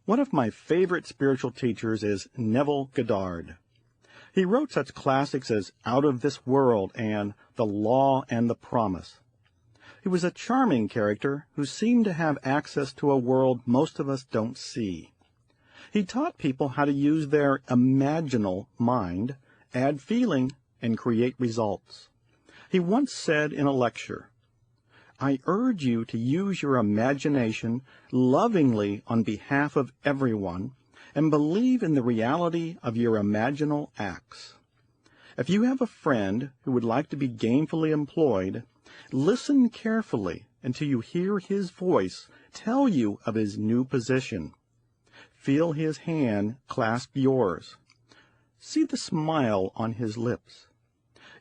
One of my favorite spiritual teachers is Neville. He wrote such classics as Out of This World and The Law and the Promise. He was a charming character who seemed to have access to a world most of us don't see. He taught people how to use their imaginal mind, add feeling, and create results. He once said in a lecture, "I urge you to use your imagination lovingly on behalf of everyone and believe in the reality of your imaginal acts. If you have a friend who would like to be gainfully employed, listen carefully until you hear his voice tell you of his new position. Feel his hand clasp yours. See the smile on his lips.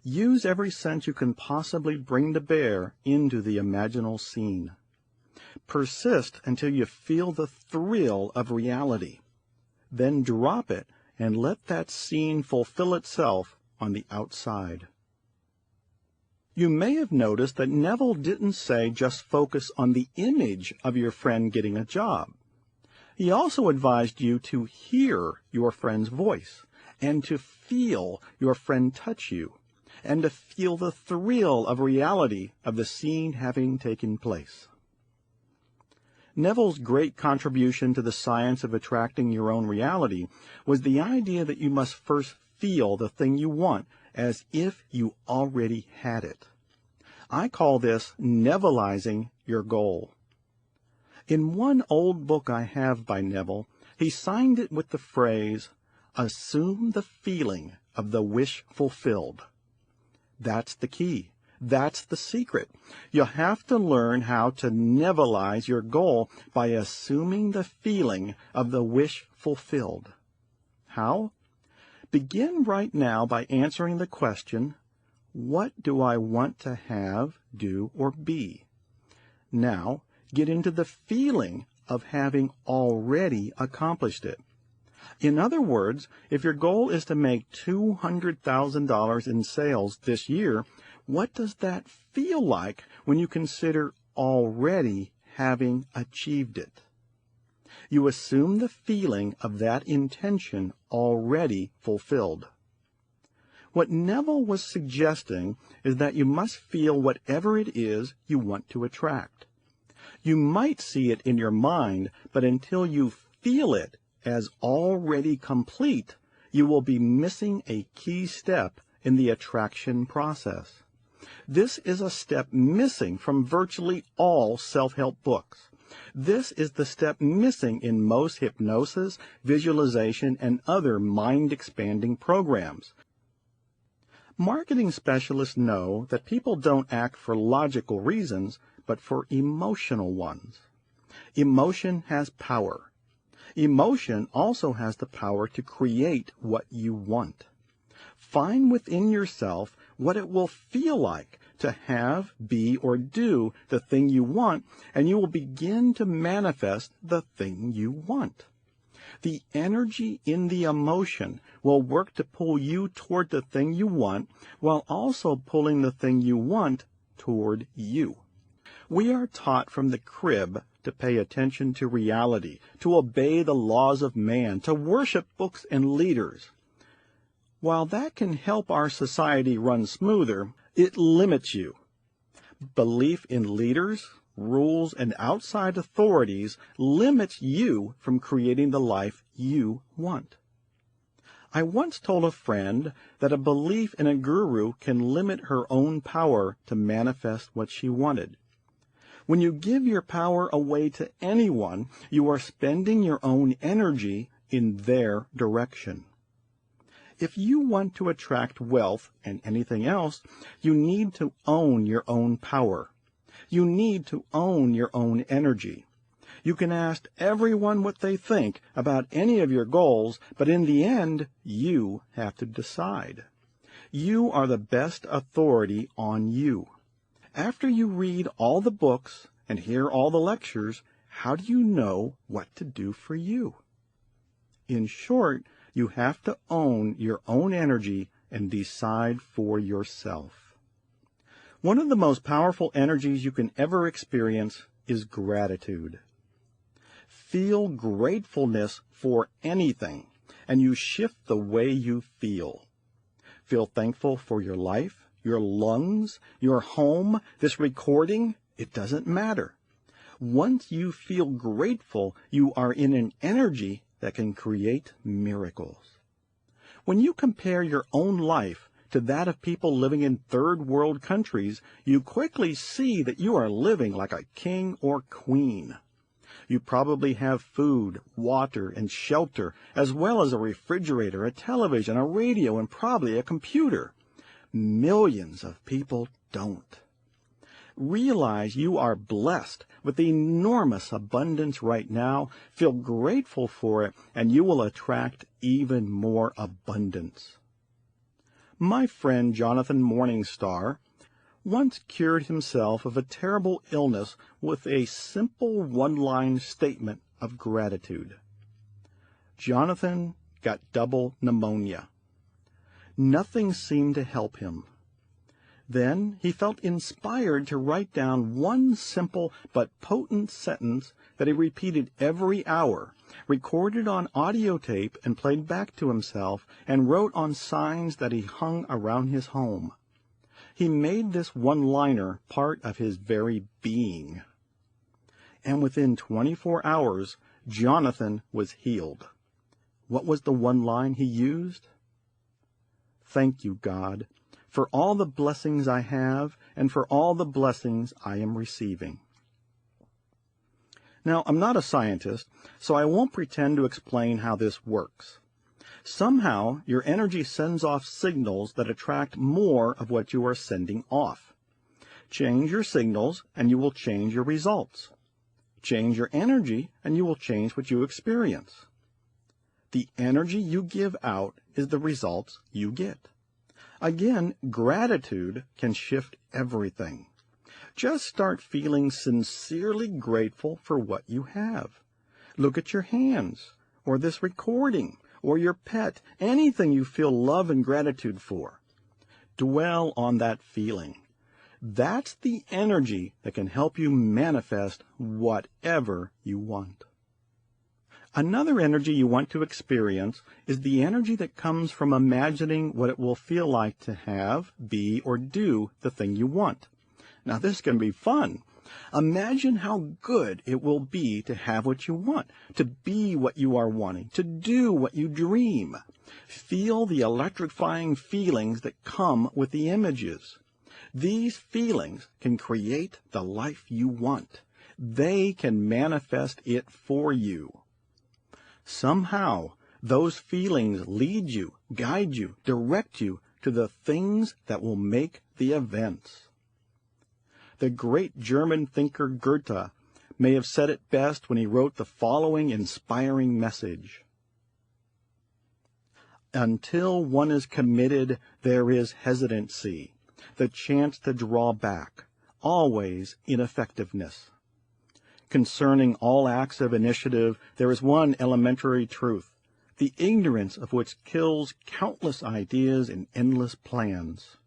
Use every sense you can possibly bring to bear into the imaginal scene. Persist until you feel the thrill of reality. Then drop it and let that scene fulfill itself on the outside." You may have noticed that Neville didn't say just focus on the image of your friend getting a job. He also advised you to hear your friend's voice and to feel your friend touch you, and to feel the thrill of reality of the scene having taken place. Neville's great contribution to the science of attracting your own reality was the idea that you must first feel the thing you want as if you already had it. I call this Nevilleizing your goal. In one old book I have by Neville, he signed it with the phrase, "Assume the feeling of the wish fulfilled." That's the key. That's the secret. You have to learn how to Nevilleize your goal by assuming the feeling of the wish fulfilled. How? Begin right now by answering the question, what do I want to have, do, or be? Now, get into the feeling of having already accomplished it. In other words, if your goal is to make $200,000 in sales this year, what does that feel like when you consider already having achieved it? You assume the feeling of that intention already fulfilled. What Neville was suggesting is that you must feel whatever it is you want to attract. You might see it in your mind, but until you feel it as already complete, you will be missing a key step in the attraction process. This is a step missing from virtually all self-help books. This is the step missing in most hypnosis, visualization, and other mind-expanding programs. Marketing specialists know that people don't act for logical reasons, but for emotional ones. Emotion has power. Emotion also has the power to create what you want. Find within yourself what it will feel like to have, be, or do the thing you want, and you will begin to manifest the thing you want. The energy in the emotion will work to pull you toward the thing you want, while also pulling the thing you want toward you. We are taught from the crib to pay attention to reality, to obey the laws of man, to worship books and leaders. While that can help our society run smoother, it limits you. Belief in leaders, rules, and outside authorities limits you from creating the life you want. I once told a friend that a belief in a guru can limit her own power to manifest what she wanted. When you give your power away to anyone, you are spending your own energy in their direction. If you want to attract wealth and anything else, you need to own your own power. You need to own your own energy. You can ask everyone what they think about any of your goals, but in the end, you have to decide. You are the best authority on you. After you read all the books and hear all the lectures, how do you know what to do for you? In short, you have to own your own energy and decide for yourself. One of the most powerful energies you can ever experience is gratitude. Feel gratefulness for anything, and you shift the way you feel. Feel thankful for your life, your lungs, your home, this recording. It doesn't matter. Once you feel grateful, you are in an energy that can create miracles. When you compare your own life to that of people living in third world countries, you quickly see that you are living like a king or queen. You probably have food, water, and shelter, as well as a refrigerator, a television, a radio, and probably a computer. Millions of people don't. Realize you are blessed with enormous abundance right now. Feel grateful for it, and you will attract even more abundance. My friend Jonathan Morningstar once cured himself of a terrible illness with a simple one-line statement of gratitude. Jonathan got double pneumonia. Nothing seemed to help him. Then he felt inspired to write down one simple but potent sentence that he repeated every hour, recorded on audio tape and played back to himself, and wrote on signs that he hung around his home. He made this one-liner part of his very being. And within 24 hours, Jonathan was healed. What was the one line he used? Thank you, God, for all the blessings I have and for all the blessings I am receiving. Now, I'm not a scientist, so I won't pretend to explain how this works. Somehow, your energy sends off signals that attract more of what you are sending off. Change your signals, and you will change your results. Change your energy, and you will change what you experience. The energy you give out is the results you get. Again, gratitude can shift everything. Just start feeling sincerely grateful for what you have. Look at your hands, or this recording, or your pet, anything you feel love and gratitude for. Dwell on that feeling. That's the energy that can help you manifest whatever you want. Another energy you want to experience is the energy that comes from imagining what it will feel like to have, be, or do the thing you want. Now, this can be fun. Imagine how good it will be to have what you want, to be what you are wanting, to do what you dream. Feel the electrifying feelings that come with the images. These feelings can create the life you want. They can manifest it for you. Somehow, those feelings lead you, guide you, direct you to the things that will make the events. The great German thinker Goethe may have said it best when he wrote the following inspiring message. Until one is committed, there is hesitancy, the chance to draw back, always ineffectiveness. Concerning all acts of initiative, there is one elementary truth, the ignorance of which kills countless ideas and endless plans.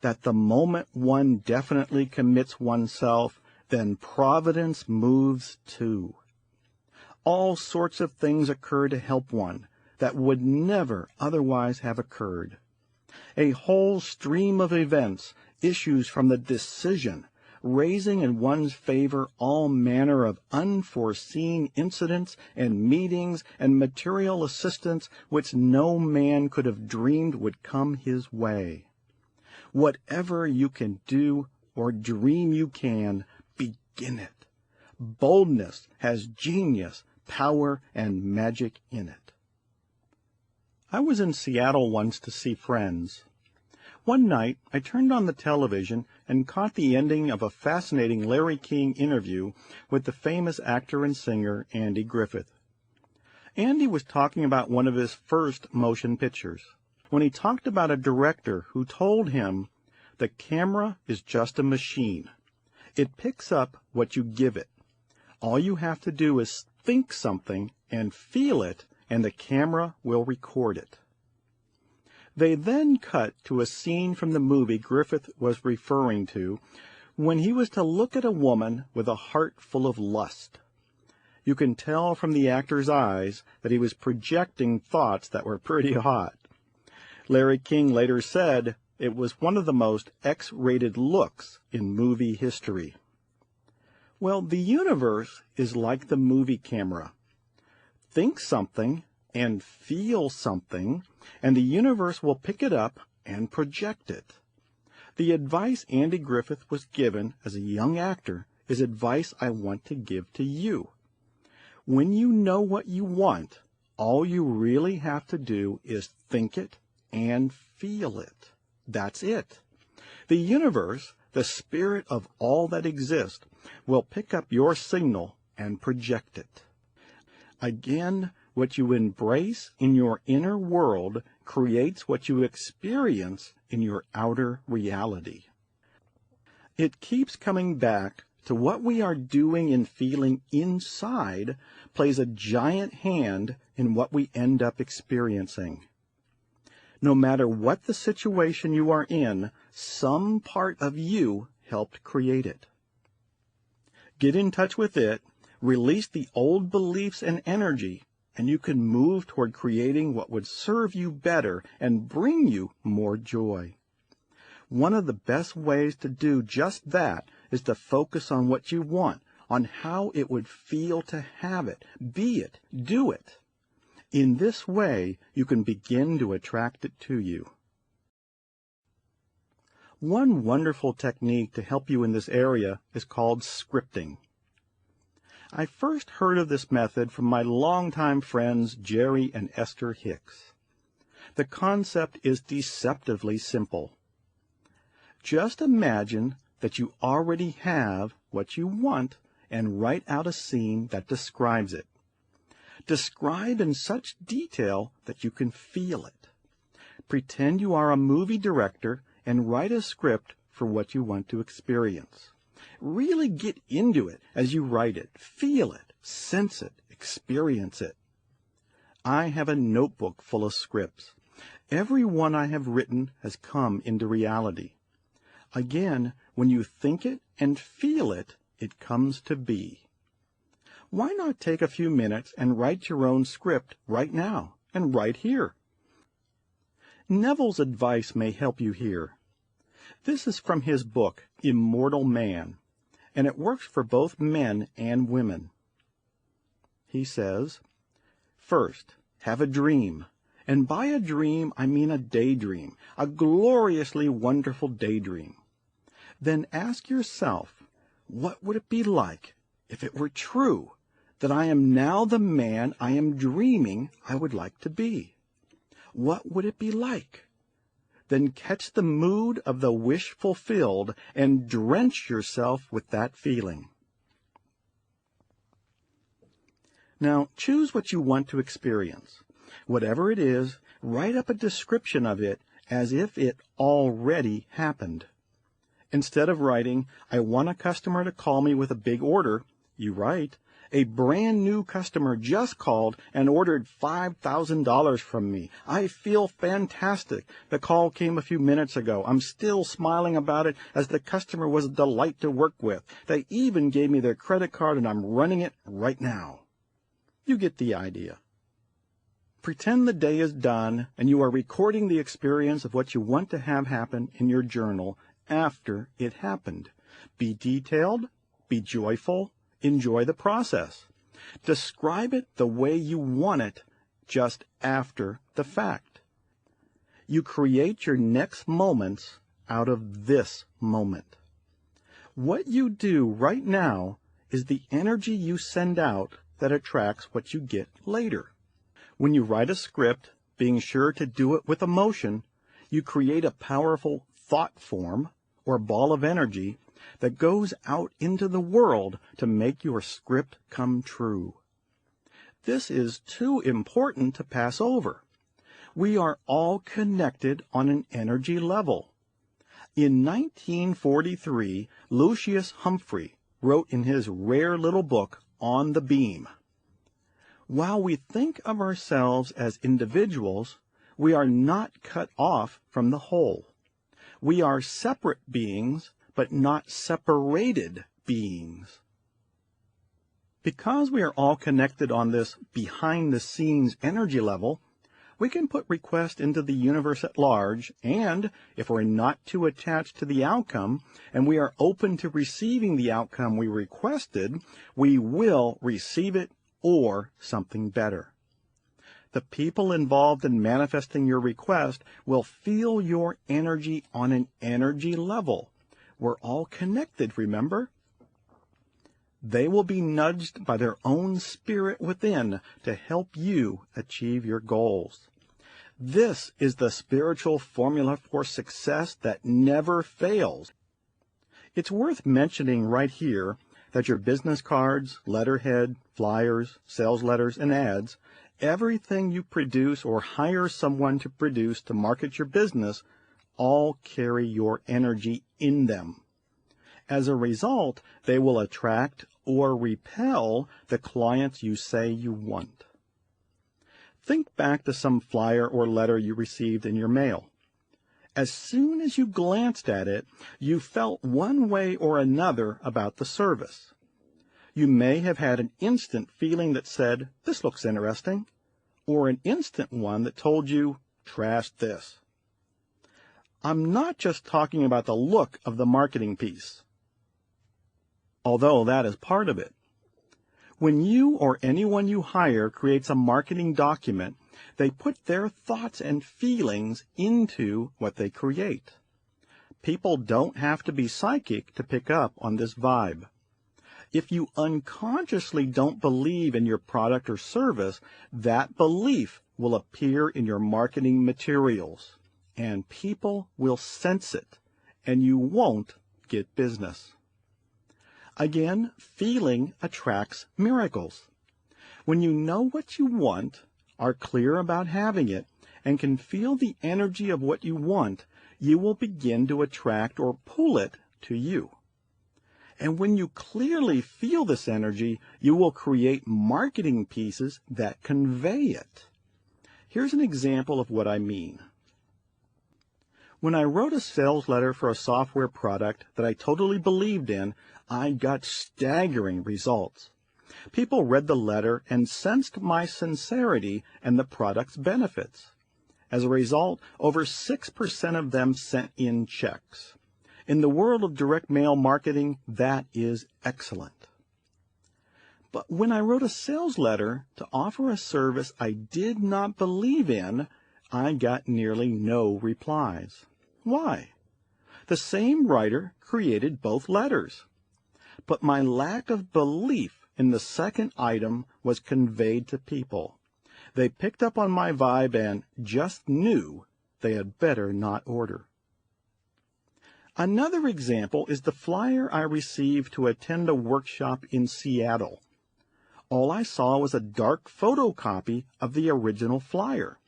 That the moment one definitely commits oneself, then providence moves too. All sorts of things occur to help one that would never otherwise have occurred. A whole stream of events issues from the decision, raising in one's favor all manner of unforeseen incidents and meetings and material assistance which no man could have dreamed would come his way. Whatever you can do or dream you can, begin it. Boldness has genius, power, and magic in it. I was in Seattle once to see friends. One night, I turned on the television and caught the ending of a fascinating Larry King interview with the famous actor and singer Andy Griffith. Andy was talking about one of his first motion pictures, when he talked about a director who told him, the camera is just a machine. It picks up what you give it. All you have to do is think something and feel it, and the camera will record it. They then cut to a scene from the movie Griffith was referring to when he was to look at a woman with a heart full of lust. You can tell from the actor's eyes that he was projecting thoughts that were pretty hot. Larry King later said it was one of the most X-rated looks in movie history. Well, the universe is like the movie camera. Think something and feel something, and the universe will pick it up and project it. The advice Andy Griffith was given as a young actor is advice I want to give to you. When you know what you want, all you really have to do is think it and feel it. That's it. The universe, the spirit of all that exists, will pick up your signal and project it. Again, what you embrace in your inner world creates what you experience in your outer reality. It keeps coming back to what we are doing and feeling inside plays a giant hand in what we end up experiencing. No matter what the situation you are in, some part of you helped create it. Get in touch with it, release the old beliefs and energy, and you can move toward creating what would serve you better and bring you more joy. One of the best ways to do just that is to focus on what you want, on how it would feel to have it, be it, do it. In this way, you can begin to attract it to you. One wonderful technique to help you in this area is called scripting. I first heard of this method from my longtime friends Jerry and Esther Hicks. The concept is deceptively simple. Just imagine that you already have what you want and write out a scene that describes it. Describe in such detail that you can feel it. Pretend you are a movie director and write a script for what you want to experience. Really get into it as you write it. Feel it, sense it, experience it. I have a notebook full of scripts. Every one I have written has come into reality. Again, when you think it and feel it, it comes to be. Why not take a few minutes and write your own script right now and right here? Neville's advice may help you here. This is from his book, Immortal Man, and it works for both men and women. He says, first, have a dream. And by a dream, I mean a daydream, a gloriously wonderful daydream. Then ask yourself, what would it be like if it were true that I am now the man I am dreaming I would like to be? What would it be like? Then catch the mood of the wish fulfilled and drench yourself with that feeling. Now, choose what you want to experience. Whatever it is, write up a description of it as if it already happened. Instead of writing, I want a customer to call me with a big order, you write, a brand new customer just called and ordered $5,000 from me. I feel fantastic. The call came a few minutes ago. I'm still smiling about it as the customer was a delight to work with. They even gave me their credit card and I'm running it right now. You get the idea. Pretend the day is done and you are recording the experience of what you want to have happen in your journal after it happened. Be detailed, be joyful, enjoy the process. Describe it the way you want it just after the fact. You create your next moments out of this moment. What you do right now is the energy you send out that attracts what you get later. When you write a script, being sure to do it with emotion, you create a powerful thought form or ball of energy that goes out into the world to make your script come true. This is too important to pass over. We are all connected on an energy level. In 1943, Lucius Humphrey wrote in his rare little book, On the Beam, while we think of ourselves as individuals, we are not cut off from the whole. We are separate beings, but not separated beings. Because we are all connected on this behind-the-scenes energy level, we can put requests into the universe at large, and if we're not too attached to the outcome, and we are open to receiving the outcome we requested, we will receive it or something better. The people involved in manifesting your request will feel your energy on an energy level. We're all connected, remember? They will be nudged by their own spirit within to help you achieve your goals. This is the spiritual formula for success that never fails. It's worth mentioning right here that your business cards, letterhead, flyers, sales letters, and ads, everything you produce or hire someone to produce to market your business, all carry your energy in them. As a result, they will attract or repel the clients you say you want. Think back to some flyer or letter you received in your mail. As soon as you glanced at it, you felt one way or another about the service. You may have had an instant feeling that said, "This looks interesting," or an instant one that told you, "Trash this." I'm not just talking about the look of the marketing piece, although that is part of it. When you or anyone you hire creates a marketing document, they put their thoughts and feelings into what they create. People don't have to be psychic to pick up on this vibe. If you unconsciously don't believe in your product or service, that belief will appear in your marketing materials, and people will sense it, and you won't get business. Again, feeling attracts miracles. When you know what you want, are clear about having it, and can feel the energy of what you want, you will begin to attract or pull it to you. And when you clearly feel this energy, you will create marketing pieces that convey it. Here's an example of what I mean. When I wrote a sales letter for a software product that I totally believed in, I got staggering results. People read the letter and sensed my sincerity and the product's benefits. As a result, over 6% of them sent in checks. In the world of direct mail marketing, that is excellent. But when I wrote a sales letter to offer a service I did not believe in, I got nearly no replies. Why? The same writer created both letters. But my lack of belief in the second item was conveyed to people. They picked up on my vibe and just knew they had better not order. Another example is the flyer I received to attend a workshop in Seattle. All I saw was a dark photocopy of the original flyer.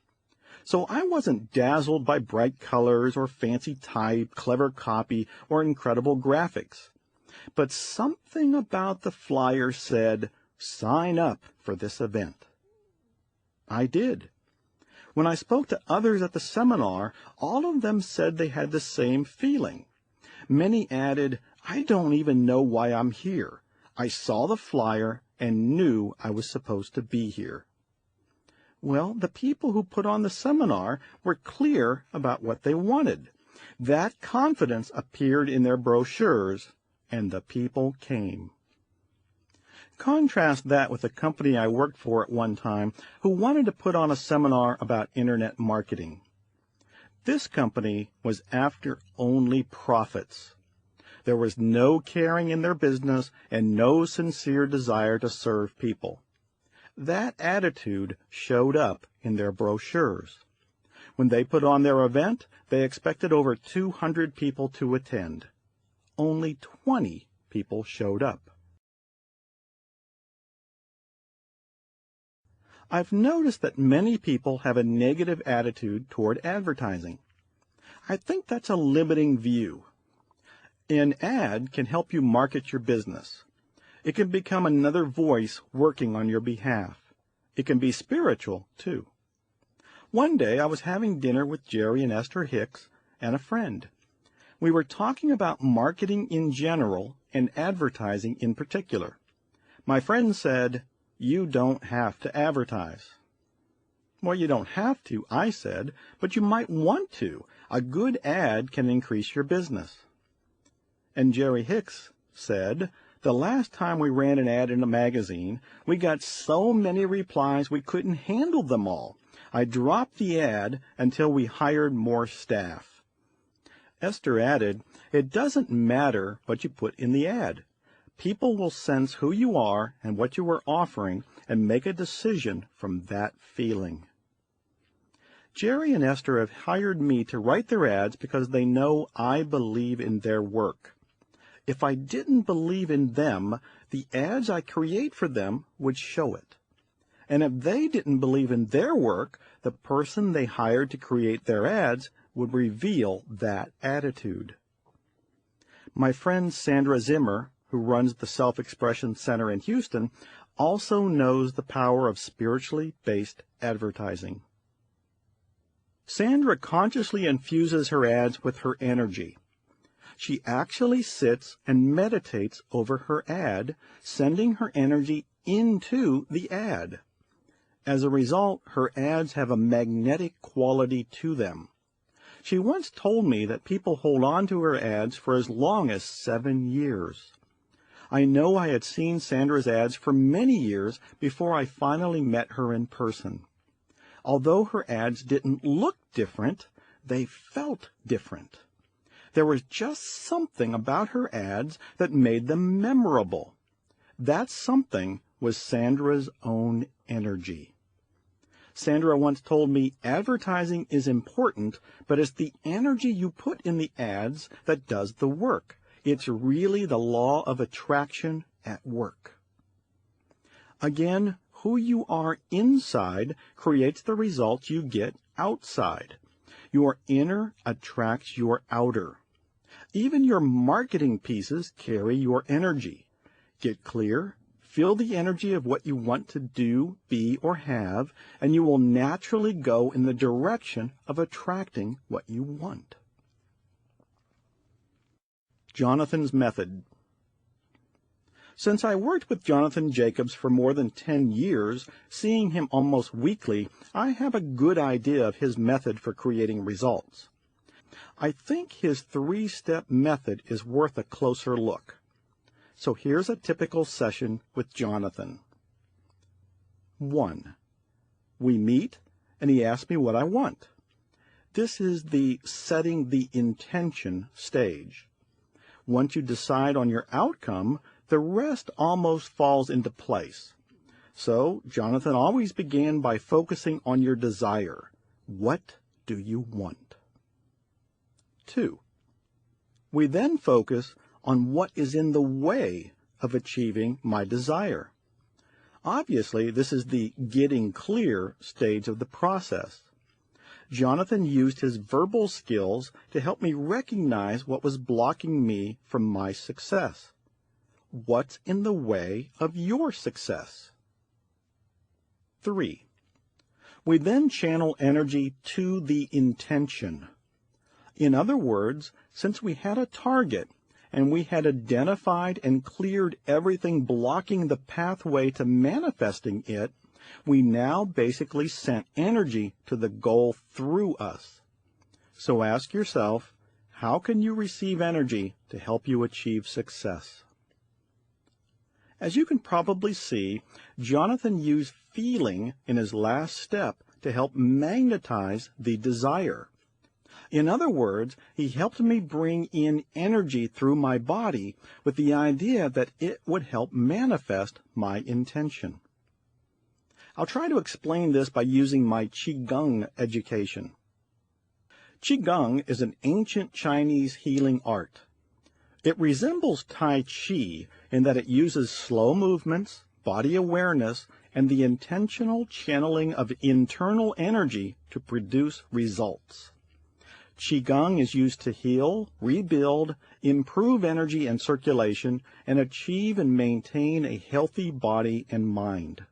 So I wasn't dazzled by bright colors or fancy type, clever copy, or incredible graphics. But something about the flyer said, "Sign up for this event." I did. When I spoke to others at the seminar, all of them said they had the same feeling. Many added, "I don't even know why I'm here. I saw the flyer and knew I was supposed to be here." Well, the people who put on the seminar were clear about what they wanted. That confidence appeared in their brochures, and the people came. Contrast that with a company I worked for at one time who wanted to put on a seminar about internet marketing. This company was after only profits. There was no caring in their business and no sincere desire to serve people. That attitude showed up in their brochures. When they put on their event, they expected over 200 people to attend. Only 20 people showed up. I've noticed that many people have a negative attitude toward advertising. I think that's a limiting view. An ad can help you market your business. It can become another voice working on your behalf. It can be spiritual, too. One day I was having dinner with Jerry and Esther Hicks and a friend. We were talking about marketing in general and advertising in particular. My friend said, "You don't have to advertise." "Well, you don't have to," I said, "but you might want to. A good ad can increase your business." And Jerry Hicks said, "The last time we ran an ad in a magazine, we got so many replies we couldn't handle them all. I dropped the ad until we hired more staff." Esther added, "It doesn't matter what you put in the ad. People will sense who you are and what you are offering and make a decision from that feeling." Jerry and Esther have hired me to write their ads because they know I believe in their work. If I didn't believe in them, the ads I create for them would show it. And if they didn't believe in their work, the person they hired to create their ads would reveal that attitude. My friend Sandra Zimmer, who runs the Self-Expression Center in Houston, also knows the power of spiritually based advertising. Sandra consciously infuses her ads with her energy. She actually sits and meditates over her ad, sending her energy into the ad. As a result, her ads have a magnetic quality to them. She once told me that people hold on to her ads for as long as 7 years. I know I had seen Sandra's ads for many years before I finally met her in person. Although her ads didn't look different, they felt different. There was just something about her ads that made them memorable. That something was Sandra's own energy. Sandra once told me advertising is important, but it's the energy you put in the ads that does the work. It's really the law of attraction at work. Again, who you are inside creates the results you get outside. Your inner attracts your outer. Even your marketing pieces carry your energy. Get clear, feel the energy of what you want to do, be, or have, and you will naturally go in the direction of attracting what you want. Jonathan's Method. Since I worked with Jonathan Jacobs for more than 10 years, seeing him almost weekly, I have a good idea of his method for creating results. I think his 3-step method is worth a closer look. So here's a typical session with Jonathan. 1. We meet, and he asks me what I want. This is the setting the intention stage. Once you decide on your outcome, the rest almost falls into place. So Jonathan always began by focusing on your desire. What do you want? 2. We then focus on what is in the way of achieving my desire. Obviously, this is the getting clear stage of the process. Jonathan used his verbal skills to help me recognize what was blocking me from my success. What's in the way of your success? 3. We then channel energy to the intention. In other words, since we had a target and we had identified and cleared everything blocking the pathway to manifesting it, we now basically sent energy to the goal through us. So ask yourself, how can you receive energy to help you achieve success? As you can probably see, Jonathan used feeling in his last step to help magnetize the desire. In other words, he helped me bring in energy through my body with the idea that it would help manifest my intention. I'll try to explain this by using my Qigong education. Qigong is an ancient Chinese healing art. It resembles Tai Chi in that it uses slow movements, body awareness, and the intentional channeling of internal energy to produce results. Qigong is used to heal, rebuild, improve energy and circulation, and achieve and maintain a healthy body and mind.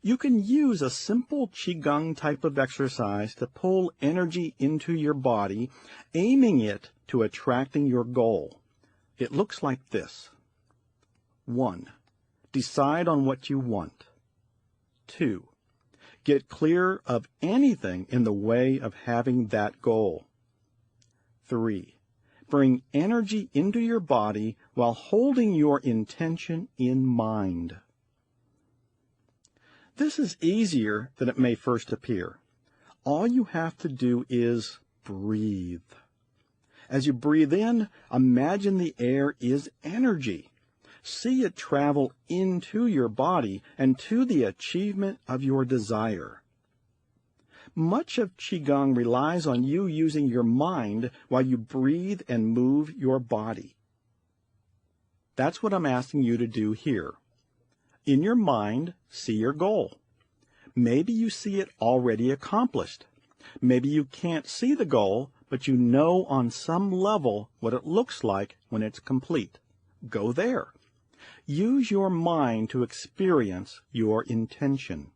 You can use a simple Qigong type of exercise to pull energy into your body, aiming it to attracting your goal. It looks like this. 1. Decide on what you want. 2. Get clear of anything in the way of having that goal. 3. Bring energy into your body while holding your intention in mind. This is easier than it may first appear. All you have to do is breathe. As you breathe in, imagine the air is energy. See it travel into your body and to the achievement of your desire. Much of Qigong relies on you using your mind while you breathe and move your body. That's what I'm asking you to do here. In your mind, see your goal. Maybe you see it already accomplished. Maybe you can't see the goal, but you know on some level what it looks like when it's complete. Go there. Use your mind to experience your intention.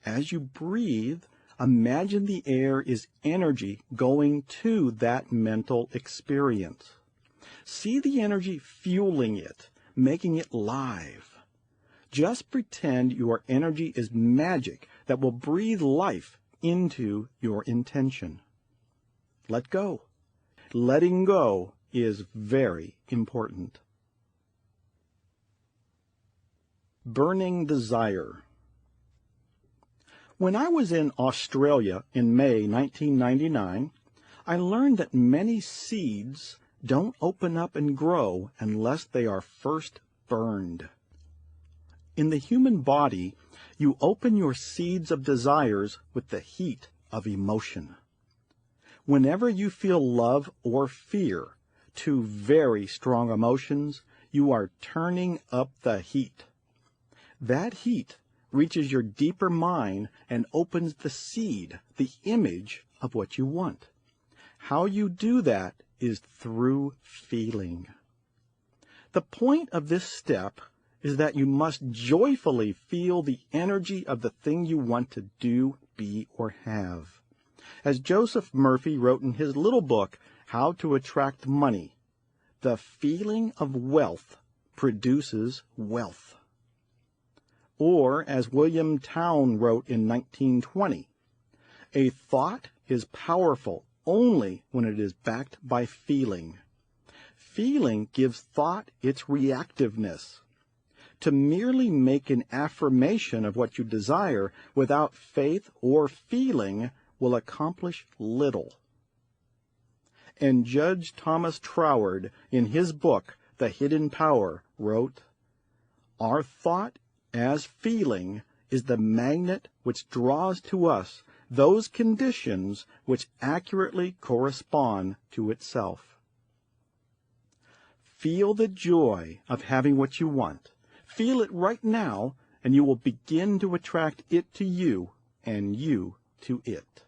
As you breathe, imagine the air is energy going to that mental experience. See the energy fueling it, making it live. Just pretend your energy is magic that will breathe life into your intention. Let go. Letting go is very important. Burning desire. When I was in Australia in May 1999, I learned that many seeds don't open up and grow unless they are first burned. In the human body, you open your seeds of desires with the heat of emotion. Whenever you feel love or fear, two very strong emotions, you are turning up the heat. That heat reaches your deeper mind and opens the seed, the image of what you want. How you do that is through feeling. The point of this step is that you must joyfully feel the energy of the thing you want to do, be, or have. As Joseph Murphy wrote in his little book, How to Attract Money, the feeling of wealth produces wealth. Or, as William Towne wrote in 1920, a thought is powerful only when it is backed by feeling. Feeling gives thought its reactiveness. To merely make an affirmation of what you desire without faith or feeling will accomplish little. And Judge Thomas Troward, in his book, The Hidden Power, wrote, "Our thought as feeling is the magnet which draws to us those conditions which accurately correspond to itself." Feel the joy of having what you want. Feel it right now, and you will begin to attract it to you and you to it.